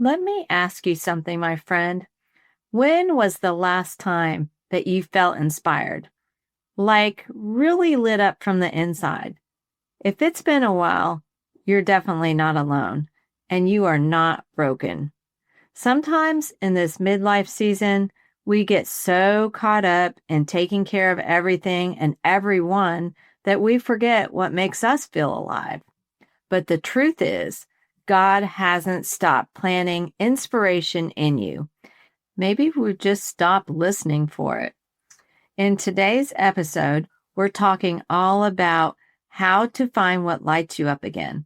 Let me ask you something, my friend. When was the last time that you felt inspired? Like really lit up from the inside? If it's been a while, you're definitely not alone and you are not broken. Sometimes in this midlife season, we get so caught up in taking care of everything and everyone that we forget what makes us feel alive. But the truth is, God hasn't stopped planting inspiration in you. Maybe we just stopped listening for it. In today's episode, we're talking all about how to find what lights you up again.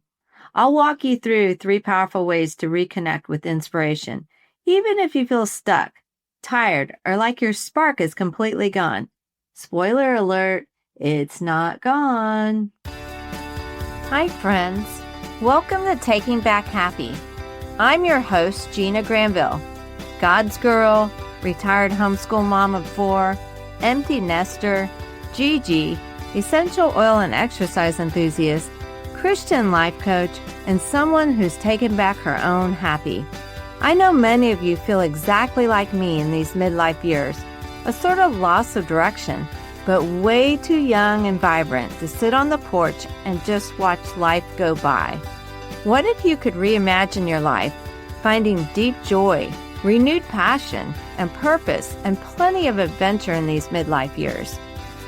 I'll walk you through 3 powerful ways to reconnect with inspiration, even if you feel stuck, tired, or like your spark is completely gone. Spoiler alert, it's not gone. Hi, friends. Welcome to Taking Back Happy. I'm your host, Gina Granville, God's girl, retired homeschool mom of 4, empty nester, Gigi, essential oil and exercise enthusiast, Christian life coach, and someone who's taken back her own happy. I know many of you feel exactly like me in these midlife years, a sort of loss of direction, but way too young and vibrant to sit on the porch and just watch life go by. What if you could reimagine your life, finding deep joy, renewed passion, and purpose, and plenty of adventure in these midlife years?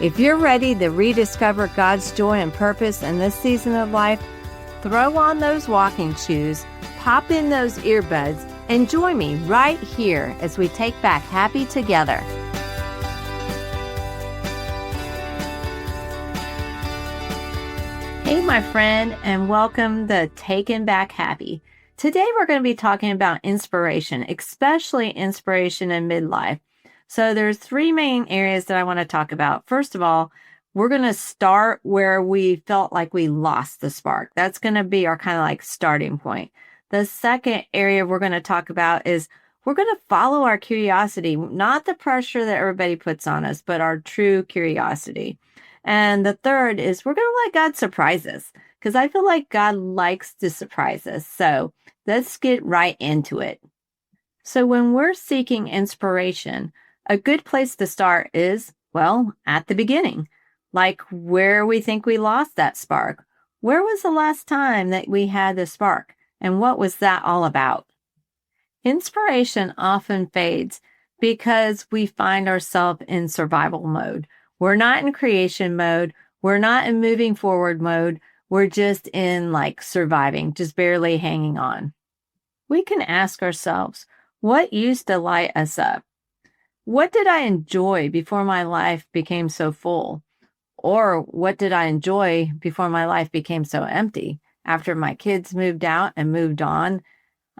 If you're ready to rediscover God's joy and purpose in this season of life, throw on those walking shoes, pop in those earbuds, and join me right here as we take back happy together. Hey, my friend, and welcome to Taking Back Happy. Today, we're going to be talking about inspiration, especially inspiration in midlife. So there's 3 main areas that I want to talk about. First of all, we're going to start where we felt like we lost the spark. That's going to be our kind of like starting point. The second area we're going to talk about is we're going to follow our curiosity, not the pressure that everybody puts on us, but our true curiosity. And the third is we're going to let God surprise us because I feel like God likes to surprise us. So let's get right into it. So when we're seeking inspiration, a good place to start is, well, at the beginning, like where we think we lost that spark. Where was the last time that we had the spark? And what was that all about? Inspiration often fades because we find ourselves in survival mode. We're not in creation mode. We're not in moving forward mode. We're just in like surviving, just barely hanging on. We can ask ourselves, what used to light us up? What did I enjoy before my life became so full? Or what did I enjoy before my life became so empty? After my kids moved out and moved on,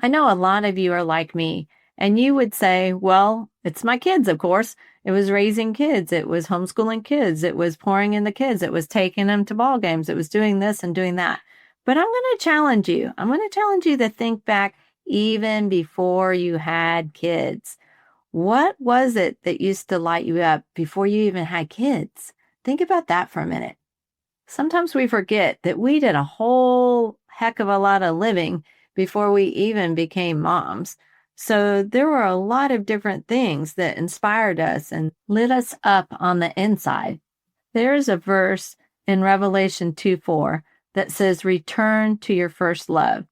I know a lot of you are like me, and you would say, well, it's my kids, of course. It was raising kids. It was homeschooling kids. It was pouring in the kids. It was taking them to ball games. It was doing this and doing that. But I'm going to challenge you. I'm going to challenge you to think back even before you had kids. What was it that used to light you up before you even had kids? Think about that for a minute. Sometimes we forget that we did a whole heck of a lot of living before we even became moms. So there were a lot of different things that inspired us and lit us up on the inside. There's a verse in Revelation 2:4 that says, return to your first love.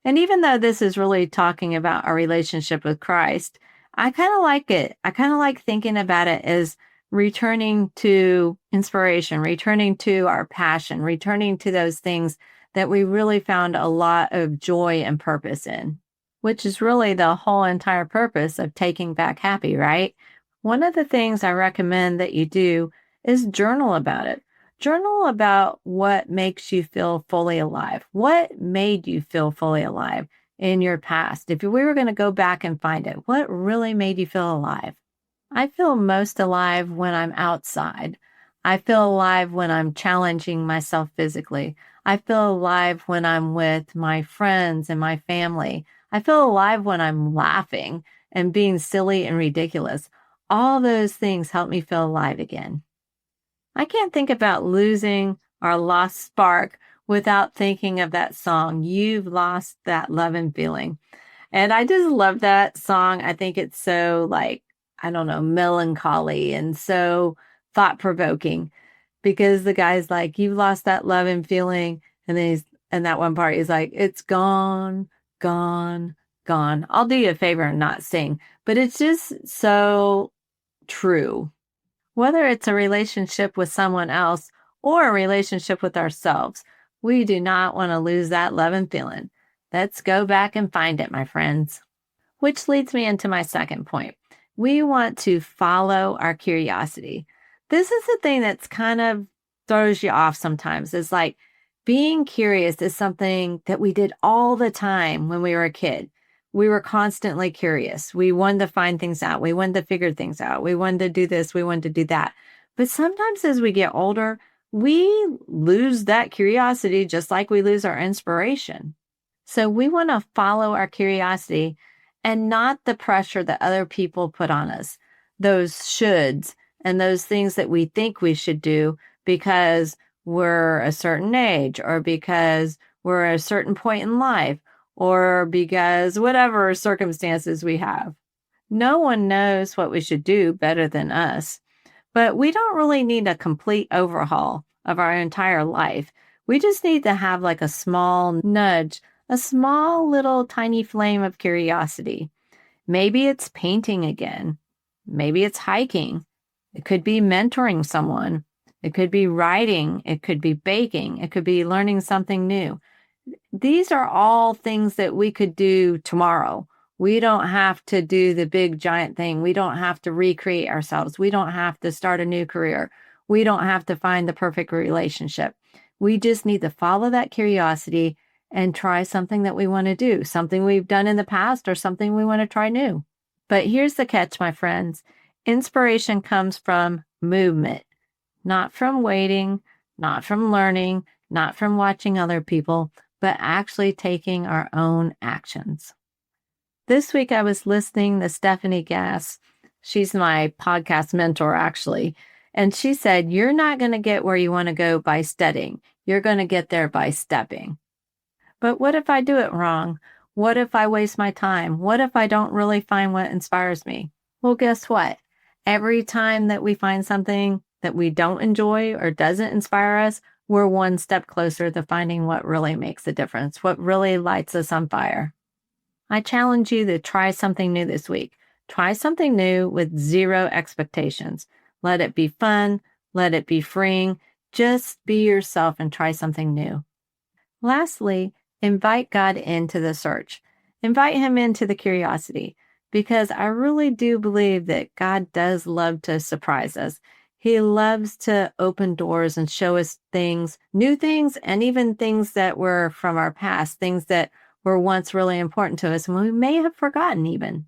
And even though this is really talking about our relationship with Christ, I kind of like it. I kind of like thinking about it as returning to inspiration, returning to our passion, returning to those things that we really found a lot of joy and purpose in, which is really the whole entire purpose of Taking Back Happy, right? One of the things I recommend that you do is journal about it. Journal about what makes you feel fully alive. What made you feel fully alive in your past? If we were going to go back and find it, what really made you feel alive? I feel most alive when I'm outside. I feel alive when I'm challenging myself physically. I feel alive when I'm with my friends and my family. I feel alive when I'm laughing and being silly and ridiculous. All those things help me feel alive again. I can't think about losing our lost spark without thinking of that song, You've Lost That Love and Feeling. And I just love that song. I think it's so like, I don't know, melancholy and so thought provoking because the guy's like, you lost that love and feeling. And then and that one part, he's like, it's gone, gone, gone. I'll do you a favor and not sing, but it's just so true. Whether it's a relationship with someone else or a relationship with ourselves, we do not want to lose that love and feeling. Let's go back and find it, my friends. Which leads me into my second point. We want to follow our curiosity. This is the thing that's kind of throws you off sometimes. It's like being curious is something that we did all the time when we were a kid. We were constantly curious. We wanted to find things out. We wanted to figure things out. We wanted to do this. We wanted to do that. But sometimes as we get older, we lose that curiosity just like we lose our inspiration. So we want to follow our curiosity and not the pressure that other people put on us, those shoulds and those things that we think we should do because we're a certain age or because we're at a certain point in life or because whatever circumstances we have. No one knows what we should do better than us, but we don't really need a complete overhaul of our entire life. We just need to have like a small nudge, a small little tiny flame of curiosity. Maybe it's painting again. Maybe it's hiking. It could be mentoring someone. It could be writing. It could be baking. It could be learning something new. These are all things that we could do tomorrow. We don't have to do the big giant thing. We don't have to recreate ourselves. We don't have to start a new career. We don't have to find the perfect relationship. We just need to follow that curiosity and try something that we want to do, something we've done in the past or something we want to try new. But here's the catch, my friends. Inspiration comes from movement, not from waiting, not from learning, not from watching other people, but actually taking our own actions. This week I was listening to Stephanie Gass. She's my podcast mentor, actually. And she said, you're not going to get where you want to go by studying. You're going to get there by stepping. But what if I do it wrong? What if I waste my time? What if I don't really find what inspires me? Well, guess what? Every time that we find something that we don't enjoy or doesn't inspire us, we're one step closer to finding what really makes a difference, what really lights us on fire. I challenge you to try something new this week. Try something new with zero expectations. Let it be fun. Let it be freeing. Just be yourself and try something new. Lastly, invite God into the search. Invite him into the curiosity, because I really do believe that God does love to surprise us. He loves to open doors and show us things, new things, and even things that were from our past, things that were once really important to us and we may have forgotten even.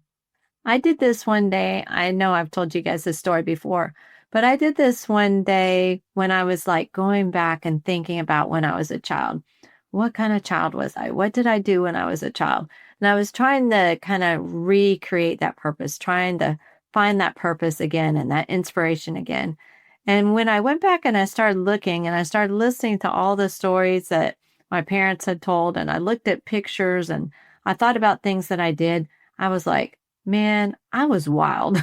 I did this one day. I know I've told you guys this story before, but I did this one day when I was like going back and thinking about when I was a child. What kind of child was I? What did I do when I was a child? And I was trying to kind of recreate that purpose, trying to find that purpose again and that inspiration again. And when I went back and I started looking and I started listening to all the stories that my parents had told, and I looked at pictures and I thought about things that I did, I was like, man, I was wild.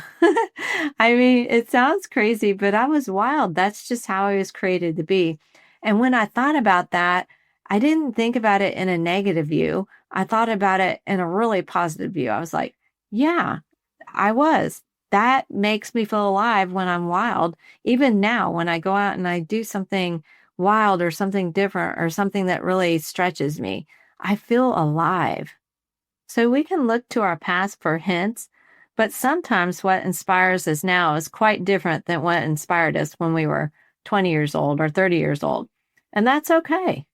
I mean, it sounds crazy, but I was wild. That's just how I was created to be. And when I thought about that, I didn't think about it in a negative view. I thought about it in a really positive view. I was like, yeah, I was. That makes me feel alive when I'm wild. Even now, when I go out and I do something wild or something different or something that really stretches me, I feel alive. So we can look to our past for hints, but sometimes what inspires us now is quite different than what inspired us when we were 20 years old or 30 years old. And that's okay.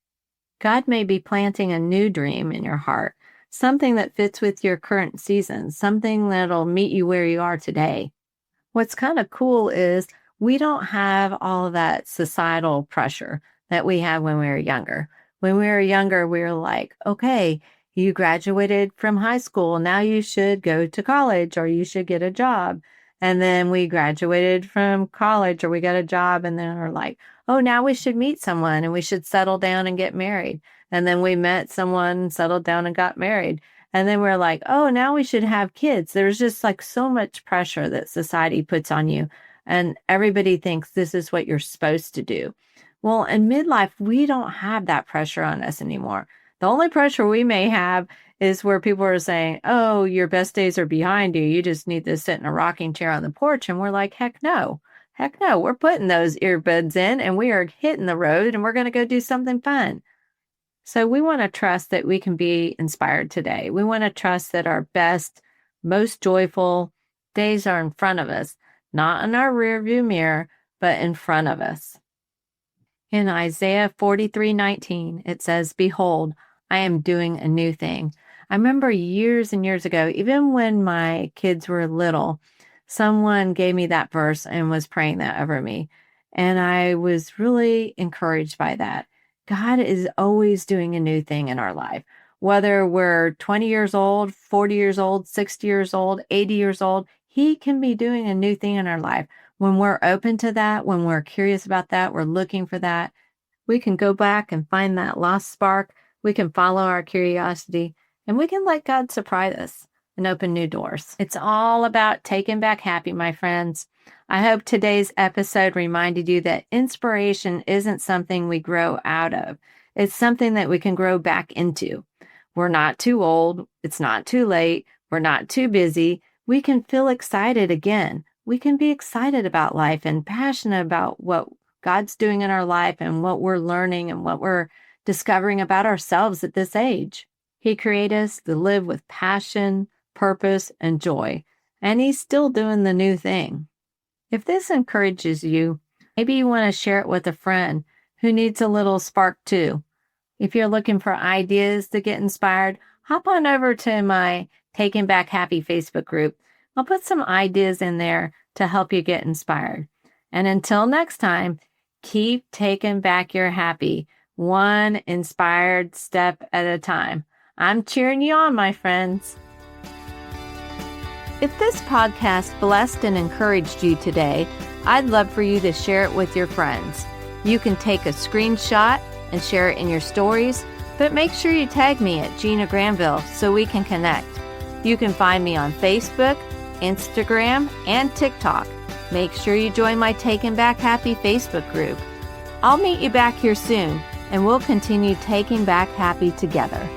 God may be planting a new dream in your heart, something that fits with your current season, something that'll meet you where you are today. What's kind of cool is we don't have all of that societal pressure that we had when we were younger. When we were younger, we were like, okay, you graduated from high school. Now you should go to college or you should get a job. And then we graduated from college or we got a job and then we're like, oh, now we should meet someone and we should settle down and get married. And then we met someone, settled down and got married. And then we're like, oh, now we should have kids. There's just like so much pressure that society puts on you. And everybody thinks this is what you're supposed to do. Well, in midlife, we don't have that pressure on us anymore. The only pressure we may have is where people are saying, oh, your best days are behind you. You just need to sit in a rocking chair on the porch. And we're like, heck no. Heck no. We're putting those earbuds in and we are hitting the road and we're going to go do something fun. So we want to trust that we can be inspired today. We want to trust that our best, most joyful days are in front of us, not in our rearview mirror, but in front of us. In Isaiah 43:19, it says, behold, I am doing a new thing. I remember years and years ago, even when my kids were little, someone gave me that verse and was praying that over me. And I was really encouraged by that. God is always doing a new thing in our life. Whether we're 20 years old, 40 years old, 60 years old, 80 years old, He can be doing a new thing in our life. When we're open to that, when we're curious about that, we're looking for that, we can go back and find that lost spark. We can follow our curiosity and we can let God surprise us and open new doors. It's all about taking back happy, my friends. I hope today's episode reminded you that inspiration isn't something we grow out of. It's something that we can grow back into. We're not too old. It's not too late. We're not too busy. We can feel excited again. We can be excited about life and passionate about what God's doing in our life and what we're learning and what we're discovering about ourselves at this age. He created us to live with passion, purpose, and joy, and He's still doing the new thing. If this encourages you, maybe you want to share it with a friend who needs a little spark too. If you're looking for ideas to get inspired, hop on over to my Taking Back Happy Facebook group. I'll put some ideas in there to help you get inspired. And until next time, keep taking back your happy, one inspired step at a time. I'm cheering you on, my friends. If this podcast blessed and encouraged you today, I'd love for you to share it with your friends. You can take a screenshot and share it in your stories, but make sure you tag me at Gina Granville so we can connect. You can find me on Facebook, Instagram, and TikTok. Make sure you join my Taking Back Happy Facebook group. I'll meet you back here soon, and we'll continue taking back happy together.